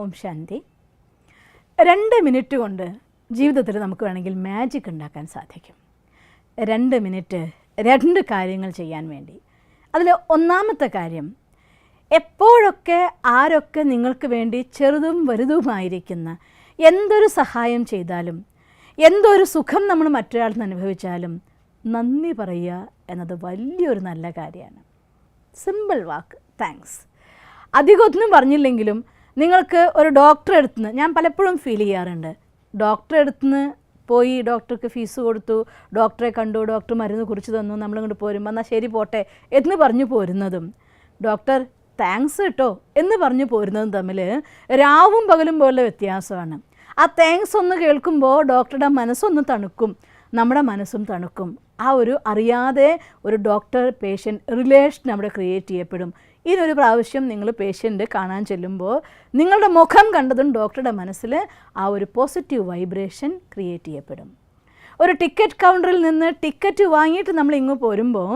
Om Shanti. 2 minute കൊണ്ട് ജീവിതത്തിൽ നമുക്ക് വേണമെങ്കിൽ മാജിക് ഉണ്ടാക്കാൻ സാധിക്കും. 2 മിനിറ്റ് 2 കാര്യങ്ങൾ ചെയ്യാൻ വേണ്ടി. അതിൽ ഒന്നാമത്തെ കാര്യം, എപ്പോഴൊക്കെ ആരൊക്കെ നിങ്ങൾക്ക് വേണ്ടി ചെറുതും വലുതുമായിരിക്കുന്ന എന്തൊരു സഹായം ചെയ്താലും, എന്തൊരു സുഖം നമ്മൾ മറ്റൊരാളിൽ നിന്ന് അനുഭവിച്ചാലും നന്ദി പറയുക എന്നത് വലിയൊരു നല്ല കാര്യമാണ്. സിമ്പിൾ വാക്ക്, താങ്ക്സ്. അധികമൊന്നും പറഞ്ഞില്ലെങ്കിലും നിങ്ങൾക്ക് ഒരു ഡോക്ടറെ അടുത്തുനിന്ന്, ഞാൻ പലപ്പോഴും ഫീൽ ചെയ്യാറുണ്ട്, ഡോക്ടറെ അടുത്തുനിന്ന് പോയി ഡോക്ടർക്ക് ഫീസ് കൊടുത്തു, ഡോക്ടറെ കണ്ടു, ഡോക്ടർ മരുന്ന് കുറിച്ച് തന്നു, നമ്മളിങ്ങോട്ട് പോരുമ്പോൾ എന്നാൽ ശരി പോട്ടെ എന്ന് പറഞ്ഞു പോരുന്നതും ഡോക്ടർ താങ്ക്സ് കേട്ടോ എന്ന് പറഞ്ഞു പോരുന്നതും തമ്മിൽ രാവും പകലും പോലെ വ്യത്യാസമാണ്. ആ താങ്ക്സ് ഒന്ന് കേൾക്കുമ്പോൾ ഡോക്ടറുടെ മനസ്സൊന്ന് തണുക്കും, നമ്മുടെ മനസ്സും തണുക്കും. ആ ഒരു അറിയാതെ ഒരു ഡോക്ടർ പേഷ്യൻ്റ് റിലേഷൻ അവിടെ ക്രിയേറ്റ് ചെയ്യപ്പെടും. ഇതിനൊരു പ്രാവശ്യം നിങ്ങൾ പേഷ്യൻ്റ് കാണാൻ ചെല്ലുമ്പോൾ നിങ്ങളുടെ മുഖം കണ്ടതും ഡോക്ടറുടെ മനസ്സിൽ ആ ഒരു പോസിറ്റീവ് വൈബ്രേഷൻ ക്രിയേറ്റ് ചെയ്യപ്പെടും. ഒരു ടിക്കറ്റ് കൗണ്ടറിൽ നിന്ന് ടിക്കറ്റ് വാങ്ങിയിട്ട് നമ്മൾ ഇങ്ങ് പോരുമ്പോൾ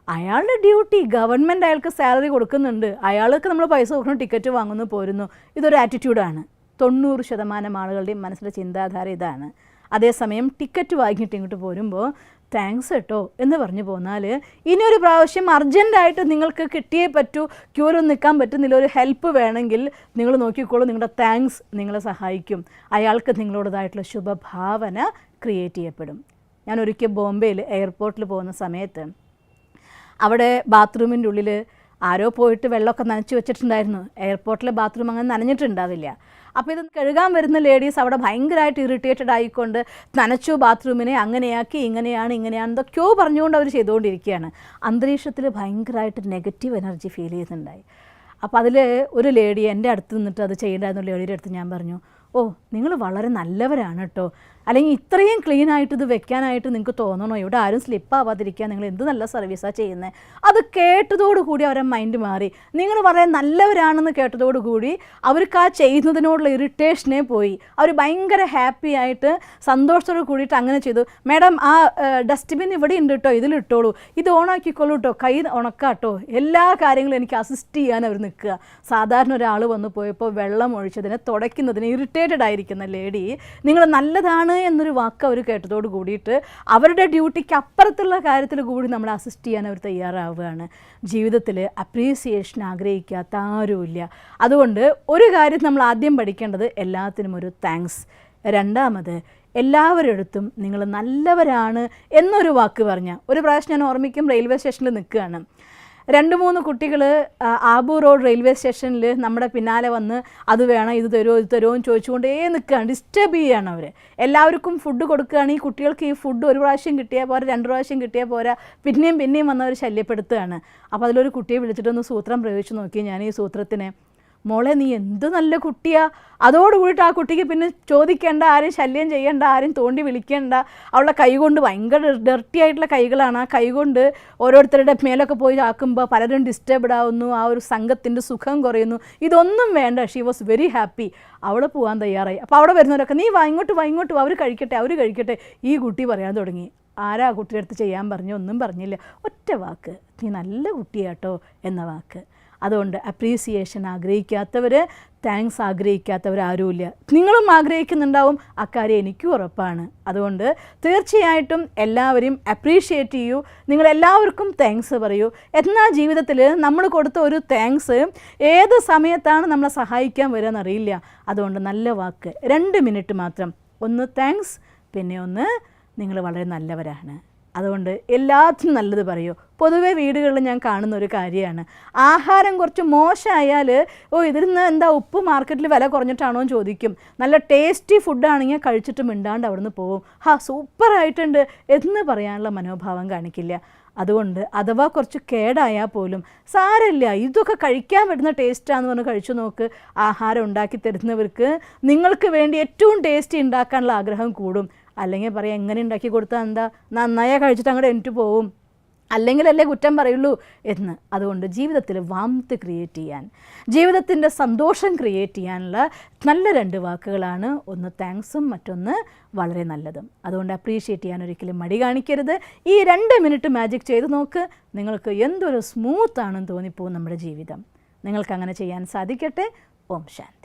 അയാളുടെ ഡ്യൂട്ടി, ഗവൺമെൻറ് അയാൾക്ക് സാലറി കൊടുക്കുന്നുണ്ട്, അയാൾക്ക് നമ്മൾ പൈസ കൊടുക്കണം, ടിക്കറ്റ് വാങ്ങുന്നു, പോരുന്നു. ഇതൊരു ആറ്റിറ്റ്യൂഡാണ്. 90% ആളുകളുടെയും മനസ്സിലെ ചിന്താധാര ഇതാണ്. അതേസമയം ടിക്കറ്റ് വാങ്ങിയിട്ട് ഇങ്ങോട്ട് പോരുമ്പോൾ താങ്ക്സ് കേട്ടോ എന്ന് പറഞ്ഞു പോന്നാൽ ഇനിയൊരു പ്രാവശ്യം അർജൻറ്റായിട്ട് നിങ്ങൾക്ക് കിട്ടിയേ പറ്റൂ, ക്യൂരൊന്നും നിൽക്കാൻ പറ്റുന്നില്ല, ഒരു ഹെൽപ്പ് വേണമെങ്കിൽ നിങ്ങൾ നോക്കിക്കോളൂ, നിങ്ങളുടെ താങ്ക്സ് നിങ്ങളെ സഹായിക്കും. അയാൾക്ക് നിങ്ങളോടേതായിട്ടുള്ള ശുഭഭാവന ക്രിയേറ്റ് ചെയ്യപ്പെടും. ഞാൻ ഒരിക്കൽ ബോംബെയിൽ എയർപോർട്ടിൽ പോകുന്ന സമയത്ത് അവിടെ ബാത്റൂമിൻ്റെ ഉള്ളിൽ ആരോ പോയിട്ട് വെള്ളമൊക്കെ നനച്ച് വെച്ചിട്ടുണ്ടായിരുന്നു. എയർപോർട്ടിലെ ബാത്റൂം അങ്ങനെ നനഞ്ഞിട്ടുണ്ടാവില്ല. അപ്പോൾ ഇത് കഴുകാൻ വരുന്ന ലേഡീസ് അവിടെ ഭയങ്കരമായിട്ട് ഇറിറ്റേറ്റഡ് ആയിക്കൊണ്ട് നനച്ചു ബാത്റൂമിനെ, അങ്ങനെയാക്കി, ഇങ്ങനെയാണ് എന്തൊക്കെയോ പറഞ്ഞുകൊണ്ട് അവർ ചെയ്തുകൊണ്ടിരിക്കുകയാണ്. അന്തരീക്ഷത്തിൽ ഭയങ്കരമായിട്ട് നെഗറ്റീവ് എനർജി ഫീൽ ചെയ്യുന്നുണ്ടായി. അപ്പോൾ അതിൽ ഒരു ലേഡി എൻ്റെ അടുത്ത് നിന്നിട്ട് അത് ചെയ്യേണ്ടായിരുന്ന ലേഡിയുടെ അടുത്ത് ഞാൻ പറഞ്ഞു, ഓ നിങ്ങൾ വളരെ നല്ലവരാണ് കേട്ടോ, അല്ലെങ്കിൽ ഇത്രയും ക്ലീനായിട്ട് ഇത് വെക്കാനായിട്ട് നിങ്ങൾക്ക് തോന്നണോ, ഇവിടെ ആരും സ്ലിപ്പാവാതിരിക്കാൻ നിങ്ങൾ എന്ത് നല്ല സർവീസാണ് ചെയ്യുന്നത്. അത് കേട്ടതോടുകൂടി അവരുടെ മൈൻഡ് മാറി. നിങ്ങൾ വളരെ നല്ലവരാണെന്ന് കേട്ടതോടുകൂടി അവർക്ക് ആ ചെയ്യുന്നതിനോടുള്ള ഇറിറ്റേഷനെ പോയി. അവർ ഭയങ്കര ഹാപ്പി ആയിട്ട് സന്തോഷത്തോട് കൂടിയിട്ട് അങ്ങനെ ചെയ്തു. മാഡം ആ ഡസ്റ്റ്ബിൻ ഇവിടെ ഉണ്ട് കേട്ടോ, ഇതിലിട്ടോളൂ, ഇത് ഓണാക്കിക്കോളൂ കേട്ടോ, കൈ ഉണക്കാട്ടോ, എല്ലാ കാര്യങ്ങളും എനിക്ക് അസിസ്റ്റ് ചെയ്യാൻ അവർ നിൽക്കുക. സാധാരണ ഒരാൾ വന്നു പോയപ്പോൾ വെള്ളം ഒഴിച്ചതിനെ തുടയ്ക്കുന്നതിന് ഇറിറ്റേറ്റഡ് ആയിരിക്കുന്ന ലേഡി നിങ്ങൾ നല്ലതാണ് എന്നൊരു വാക്ക് അവർ കേട്ടതോട് കൂടിയിട്ട് അവരുടെ ഡ്യൂട്ടിക്ക് അപ്പുറത്തുള്ള കാര്യത്തിൽ കൂടി നമ്മൾ അസിസ്റ്റ് ചെയ്യാൻ അവർ തയ്യാറാവുകയാണ്. ജീവിതത്തിൽ അപ്രീസിയേഷൻ ആഗ്രഹിക്കാത്ത ആരുമില്ല. അതുകൊണ്ട് ഒരു കാര്യം നമ്മൾ ആദ്യം പഠിക്കേണ്ടത് എല്ലാത്തിനും ഒരു താങ്ക്സ്. രണ്ടാമത്, എല്ലാവരുടെ അടുത്തും നിങ്ങൾ നല്ലവരാണ് എന്നൊരു വാക്ക് പറഞ്ഞാൽ, ഒരു പ്രാവശ്യം ഞാൻ ഓർമ്മിക്കും, റെയിൽവേ സ്റ്റേഷനിൽ നിൽക്കുകയാണ്. 2-3 കുട്ടികൾ ആബു റോഡ് റെയിൽവേ സ്റ്റേഷനിൽ നമ്മുടെ പിന്നാലെ വന്ന് അത് വേണം, ഇത് തരുമോ എന്ന് ചോദിച്ചുകൊണ്ടേ നിൽക്കുകയാണ്, ഡിസ്റ്റർബ് ചെയ്യുകയാണ് അവർ. എല്ലാവർക്കും ഫുഡ് കൊടുക്കുകയാണ്. ഈ കുട്ടികൾക്ക് ഈ ഫുഡ് ഒരു പ്രാവശ്യം കിട്ടിയാൽ പോരാ, 2 പ്രാവശ്യം കിട്ടിയാൽ പോരാ, പിന്നെയും വന്നവർ ശല്യപ്പെടുത്തുകയാണ്. അപ്പോൾ അതിലൊരു കുട്ടിയെ വിളിച്ചിട്ടൊന്ന് സൂത്രം പ്രയോഗിച്ച് നോക്കി ഞാൻ. ഈ സൂത്രത്തിനെ, മോളെ നീ എന്ത് നല്ല കുട്ടിയാ, അതോടുകൂടിയിട്ട് ആ കുട്ടിക്ക് പിന്നെ ചോദിക്കേണ്ട, ആരും ശല്യം ചെയ്യേണ്ട, ആരും തോണ്ടി വിളിക്കേണ്ട. അവളുടെ കൈകൊണ്ട്, ഭയങ്കര ഡർട്ടി ആയിട്ടുള്ള കൈകളാണ്, ആ കൈകൊണ്ട് ഓരോരുത്തരുടെ മേലൊക്കെ പോയി ആക്കുമ്പോൾ പലരും ഡിസ്റ്റർബ്ഡ് ആവുന്നു, ആ ഒരു സംഘത്തിൻ്റെ സുഖം കുറയുന്നു. ഇതൊന്നും വേണ്ട. She was very happy. അവൾ പോകാൻ തയ്യാറായി. അപ്പോൾ അവിടെ വരുന്നവരൊക്കെ നീ ഇങ്ങോട്ട് വാ, അവർ കഴിക്കട്ടെ. ഈ കുട്ടി പറയാൻ തുടങ്ങി. ആരാ കുട്ടിയുടെ അടുത്ത് ചെയ്യാൻ പറഞ്ഞു? ഒന്നും പറഞ്ഞില്ല, ഒറ്റ വാക്ക്, നീ നല്ല കുട്ടിയാട്ടോ എന്ന വാക്ക്. അതുകൊണ്ട് അപ്രീസിയേഷൻ ആഗ്രഹിക്കാത്തവർ, താങ്ക്സ് ആഗ്രഹിക്കാത്തവർ ആരുമില്ല. നിങ്ങളും ആഗ്രഹിക്കുന്നുണ്ടാവും, അക്കാര്യം എനിക്കും ഉറപ്പാണ്. അതുകൊണ്ട് തീർച്ചയായിട്ടും എല്ലാവരെയും അപ്രീഷിയേറ്റ് ചെയ്യൂ, നിങ്ങളെല്ലാവർക്കും താങ്ക്സ് പറയൂ. എന്നാൽ ജീവിതത്തിൽ നമ്മൾ കൊടുത്ത ഒരു താങ്ക്സ് ഏത് സമയത്താണ് നമ്മളെ സഹായിക്കാൻ വരിക എന്നറിയില്ല. അതുകൊണ്ട് നല്ല വാക്ക്, 2 മിനിറ്റ് മാത്രം. ഒന്ന് താങ്ക്സ്, പിന്നെ ഒന്ന് നിങ്ങൾ വളരെ നല്ലവരാണ്. അതുകൊണ്ട് എല്ലാത്തിനും നല്ലത് പറയൂ. പൊതുവെ വീടുകളിൽ ഞാൻ കാണുന്ന ഒരു കാര്യമാണ്, ആഹാരം കുറച്ച് മോശമായാൽ ഇതിൽ നിന്ന് എന്താ ഉപ്പ് മാർക്കറ്റിൽ വില കുറഞ്ഞിട്ടാണോ എന്ന് ചോദിക്കും. നല്ല ടേസ്റ്റി ഫുഡാണെങ്കിൽ കഴിച്ചിട്ട് മിണ്ടാണ്ട് അവിടുന്ന് പോകും. സൂപ്പറായിട്ടുണ്ട് എന്ന് പറയാനുള്ള മനോഭാവം കാണിക്കില്ല. അതുകൊണ്ട് അഥവാ കുറച്ച് കേടായാൽ പോലും സാരമില്ല, ഇതൊക്കെ കഴിക്കാൻ പറ്റുന്ന ടേസ്റ്റാന്ന് പറഞ്ഞ് കഴിച്ചു നോക്ക്. ആഹാരം ഉണ്ടാക്കി തരുന്നവർക്ക് നിങ്ങൾക്ക് വേണ്ടി ഏറ്റവും ടേസ്റ്റി ഉണ്ടാക്കാനുള്ള ആഗ്രഹം കൂടും. അല്ലെങ്കിൽ പറയാം, എങ്ങനെ ഉണ്ടാക്കി കൊടുത്താൽ എന്താ, നന്നായാൽ കഴിച്ചിട്ട് അങ്ങോട്ട് എണീറ്റ് പോവും, അല്ലെങ്കിലല്ലേ കുറ്റം പറയുള്ളൂ എന്ന്. അതുകൊണ്ട് ജീവിതത്തിൽ വാംത്ത് ക്രിയേറ്റ് ചെയ്യാൻ, ജീവിതത്തിൻ്റെ സന്തോഷം ക്രിയേറ്റ് ചെയ്യാനുള്ള നല്ല 2 വാക്കുകളാണ്, ഒന്ന് താങ്ക്സും മറ്റൊന്ന് വളരെ നല്ലതും. അതുകൊണ്ട് അപ്രീഷിയേറ്റ് ചെയ്യാൻ ഒരിക്കലും മടി കാണിക്കരുത്. ഈ 2 മിനിറ്റ് മാജിക് ചെയ്ത് നോക്ക്, നിങ്ങൾക്ക് എന്തൊരു സ്മൂത്താണെന്ന് തോന്നിപ്പോവും നമ്മുടെ ജീവിതം. നിങ്ങൾക്കങ്ങനെ ചെയ്യാൻ സാധിക്കട്ടെ. ഓം ശാന്തി.